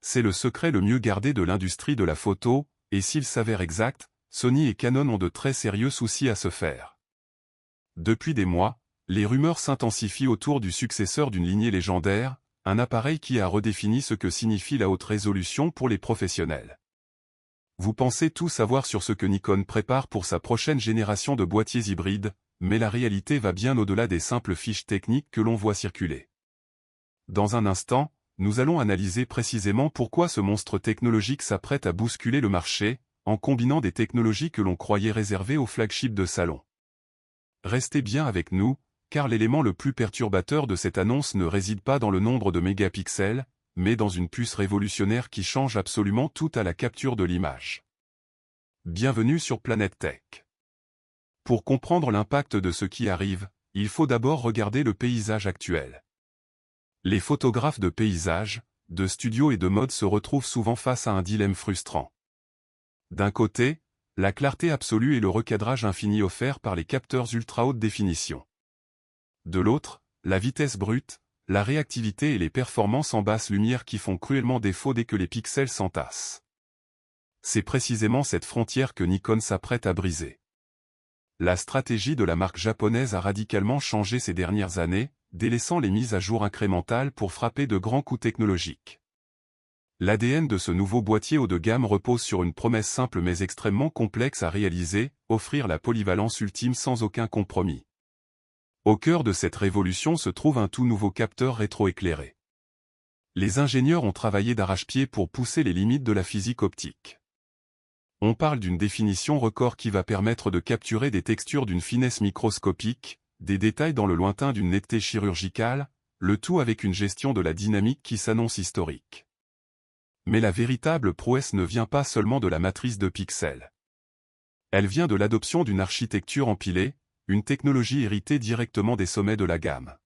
C'est le secret le mieux gardé de l'industrie de la photo, et s'il s'avère exact, Sony et Canon ont de très sérieux soucis à se faire. Depuis des mois, les rumeurs s'intensifient autour du successeur d'une lignée légendaire, un appareil qui a redéfini ce que signifie la haute résolution pour les professionnels. Vous pensez tout savoir sur ce que Nikon prépare pour sa prochaine génération de boîtiers hybrides, mais la réalité va bien au-delà des simples fiches techniques que l'on voit circuler. Dans un instant, nous allons analyser précisément pourquoi ce monstre technologique s'apprête à bousculer le marché, en combinant des technologies que l'on croyait réservées aux flagships de salon. Restez bien avec nous, car l'élément le plus perturbateur de cette annonce ne réside pas dans le nombre de mégapixels, mais dans une puce révolutionnaire qui change absolument tout à la capture de l'image. Bienvenue sur Planète Tech. Pour comprendre l'impact de ce qui arrive, il faut d'abord regarder le paysage actuel. Les photographes de paysage, de studio et de mode se retrouvent souvent face à un dilemme frustrant. D'un côté, la clarté absolue et le recadrage infini offert par les capteurs ultra haute définition. De l'autre, la vitesse brute, la réactivité et les performances en basse lumière qui font cruellement défaut dès que les pixels s'entassent. C'est précisément cette frontière que Nikon s'apprête à briser. La stratégie de la marque japonaise a radicalement changé ces dernières années, délaissant les mises à jour incrémentales pour frapper de grands coups technologiques. L'ADN de ce nouveau boîtier haut de gamme repose sur une promesse simple mais extrêmement complexe à réaliser, offrir la polyvalence ultime sans aucun compromis. Au cœur de cette révolution se trouve un tout nouveau capteur rétroéclairé. Les ingénieurs ont travaillé d'arrache-pied pour pousser les limites de la physique optique. On parle d'une définition record qui va permettre de capturer des textures d'une finesse microscopique, des détails dans le lointain d'une netteté chirurgicale, le tout avec une gestion de la dynamique qui s'annonce historique. Mais la véritable prouesse ne vient pas seulement de la matrice de pixels. Elle vient de l'adoption d'une architecture empilée, une technologie héritée directement des sommets de la gamme.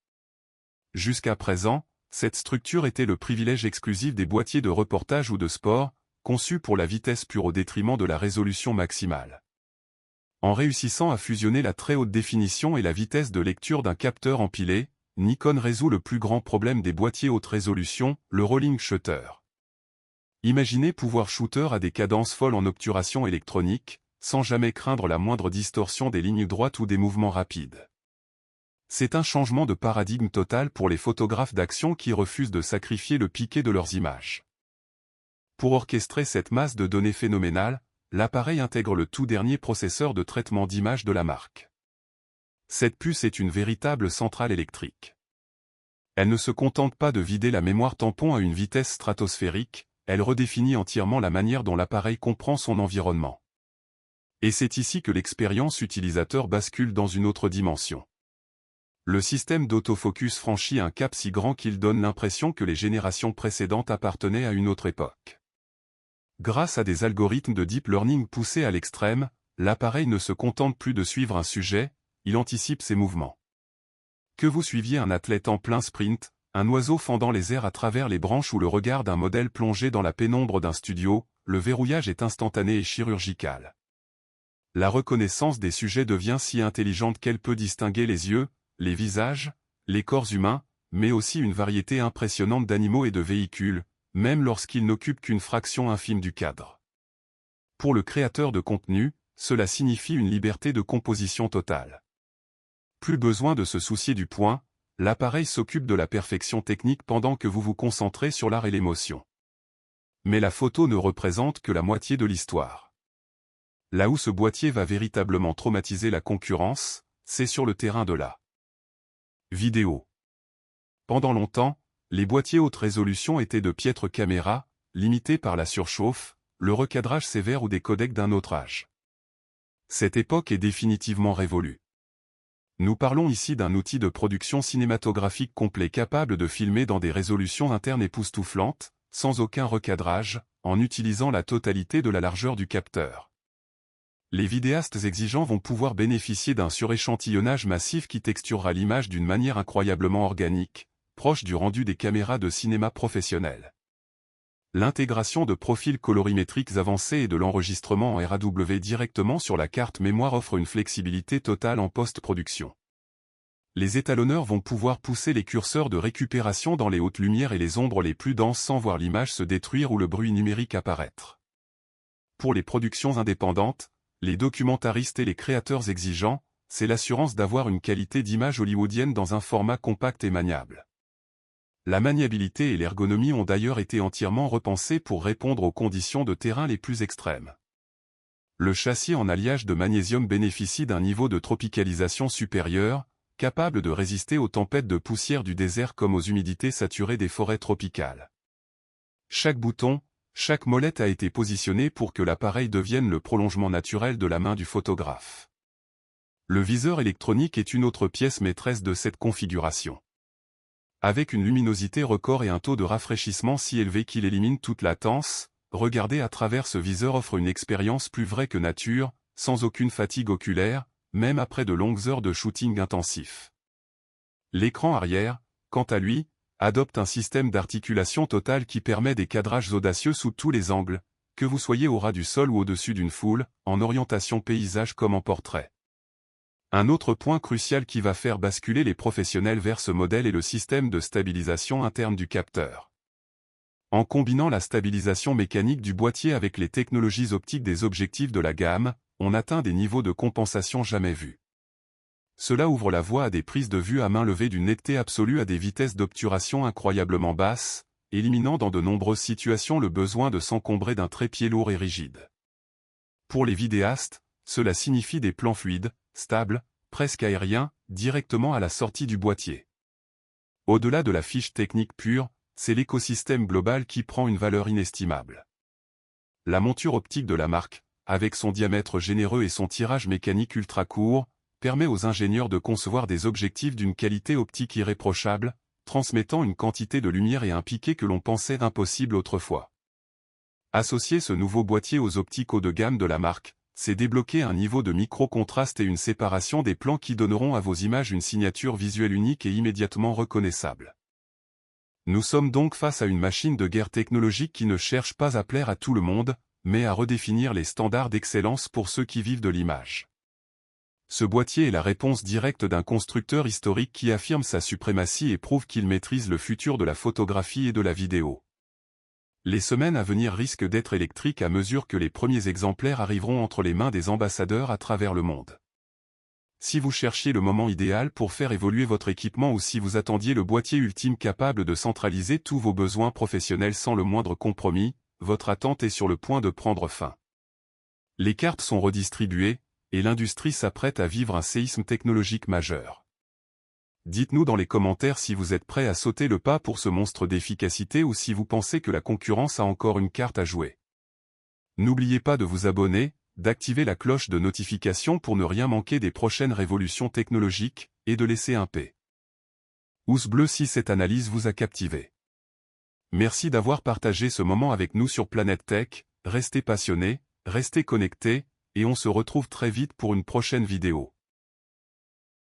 Jusqu'à présent, cette structure était le privilège exclusif des boîtiers de reportage ou de sport, conçus pour la vitesse pure au détriment de la résolution maximale. En réussissant à fusionner la très haute définition et la vitesse de lecture d'un capteur empilé, Nikon résout le plus grand problème des boîtiers haute résolution, le rolling shutter. Imaginez pouvoir shooter à des cadences folles en obturation électronique, sans jamais craindre la moindre distorsion des lignes droites ou des mouvements rapides. C'est un changement de paradigme total pour les photographes d'action qui refusent de sacrifier le piqué de leurs images. Pour orchestrer cette masse de données phénoménales, l'appareil intègre le tout dernier processeur de traitement d'image de la marque. Cette puce est une véritable centrale électrique. Elle ne se contente pas de vider la mémoire tampon à une vitesse stratosphérique, elle redéfinit entièrement la manière dont l'appareil comprend son environnement. Et c'est ici que l'expérience utilisateur bascule dans une autre dimension. Le système d'autofocus franchit un cap si grand qu'il donne l'impression que les générations précédentes appartenaient à une autre époque. Grâce à des algorithmes de deep learning poussés à l'extrême, l'appareil ne se contente plus de suivre un sujet, il anticipe ses mouvements. Que vous suiviez un athlète en plein sprint, un oiseau fendant les airs à travers les branches ou le regard d'un modèle plongé dans la pénombre d'un studio, le verrouillage est instantané et chirurgical. La reconnaissance des sujets devient si intelligente qu'elle peut distinguer les yeux, les visages, les corps humains, mais aussi une variété impressionnante d'animaux et de véhicules, même lorsqu'ils n'occupent qu'une fraction infime du cadre. Pour le créateur de contenu, cela signifie une liberté de composition totale. Plus besoin de se soucier du point, l'appareil s'occupe de la perfection technique pendant que vous vous concentrez sur l'art et l'émotion. Mais la photo ne représente que la moitié de l'histoire. Là où ce boîtier va véritablement traumatiser la concurrence, c'est sur le terrain de la vidéo. Pendant longtemps, les boîtiers haute résolution étaient de piètres caméras, limitées par la surchauffe, le recadrage sévère ou des codecs d'un autre âge. Cette époque est définitivement révolue. Nous parlons ici d'un outil de production cinématographique complet capable de filmer dans des résolutions internes époustouflantes, sans aucun recadrage, en utilisant la totalité de la largeur du capteur. Les vidéastes exigeants vont pouvoir bénéficier d'un suréchantillonnage massif qui texturera l'image d'une manière incroyablement organique, proche du rendu des caméras de cinéma professionnelles. L'intégration de profils colorimétriques avancés et de l'enregistrement en RAW directement sur la carte mémoire offre une flexibilité totale en post-production. les étalonneurs vont pouvoir pousser les curseurs de récupération dans les hautes lumières et les ombres les plus denses sans voir l'image se détruire ou le bruit numérique apparaître. Pour les productions indépendantes, les documentaristes et les créateurs exigeants, c'est l'assurance d'avoir une qualité d'image hollywoodienne dans un format compact et maniable. La maniabilité et l'ergonomie ont d'ailleurs été entièrement repensées pour répondre aux conditions de terrain les plus extrêmes. Le châssis en alliage de magnésium bénéficie d'un niveau de tropicalisation supérieur, capable de résister aux tempêtes de poussière du désert comme aux humidités saturées des forêts tropicales. Chaque bouton, chaque molette a été positionné pour que l'appareil devienne le prolongement naturel de la main du photographe. Le viseur électronique est une autre pièce maîtresse de cette configuration. Avec une luminosité record et un taux de rafraîchissement si élevé qu'il élimine toute latence, regarder à travers ce viseur offre une expérience plus vraie que nature, sans aucune fatigue oculaire, même après de longues heures de shooting intensif. L'écran arrière, quant à lui, adopte un système d'articulation totale qui permet des cadrages audacieux sous tous les angles, que vous soyez au ras du sol ou au-dessus d'une foule, en orientation paysage comme en portrait. Un autre point crucial qui va faire basculer les professionnels vers ce modèle est le système de stabilisation interne du capteur. En combinant la stabilisation mécanique du boîtier avec les technologies optiques des objectifs de la gamme, on atteint des niveaux de compensation jamais vus. Cela ouvre la voie à des prises de vue à main levée d'une netteté absolue à des vitesses d'obturation incroyablement basses, éliminant dans de nombreuses situations le besoin de s'encombrer d'un trépied lourd et rigide. Pour les vidéastes, cela signifie des plans fluides, stables, presque aériens, directement à la sortie du boîtier. Au-delà de la fiche technique pure, c'est l'écosystème global qui prend une valeur inestimable. La monture optique de la marque, avec son diamètre généreux et son tirage mécanique ultra court, permet aux ingénieurs de concevoir des objectifs d'une qualité optique irréprochable, transmettant une quantité de lumière et un piqué que l'on pensait impossible autrefois. Associer ce nouveau boîtier aux optiques haut de gamme de la marque, c'est débloquer un niveau de micro-contraste et une séparation des plans qui donneront à vos images une signature visuelle unique et immédiatement reconnaissable. Nous sommes donc face à une machine de guerre technologique qui ne cherche pas à plaire à tout le monde, mais à redéfinir les standards d'excellence pour ceux qui vivent de l'image. Ce boîtier est la réponse directe d'un constructeur historique qui affirme sa suprématie et prouve qu'il maîtrise le futur de la photographie et de la vidéo. Les semaines à venir risquent d'être électriques à mesure que les premiers exemplaires arriveront entre les mains des ambassadeurs à travers le monde. Si vous cherchiez le moment idéal pour faire évoluer votre équipement ou si vous attendiez le boîtier ultime capable de centraliser tous vos besoins professionnels sans le moindre compromis, votre attente est sur le point de prendre fin. Les cartes sont redistribuées, et l'industrie s'apprête à vivre un séisme technologique majeur. Dites-nous dans les commentaires si vous êtes prêt à sauter le pas pour ce monstre d'efficacité ou si vous pensez que la concurrence a encore une carte à jouer. N'oubliez pas de vous abonner, d'activer la cloche de notification pour ne rien manquer des prochaines révolutions technologiques, et de laisser un pouce bleu si cette analyse vous a captivé. Merci d'avoir partagé ce moment avec nous sur Planète Tech, restez passionnés, restez connectés, et on se retrouve très vite pour une prochaine vidéo.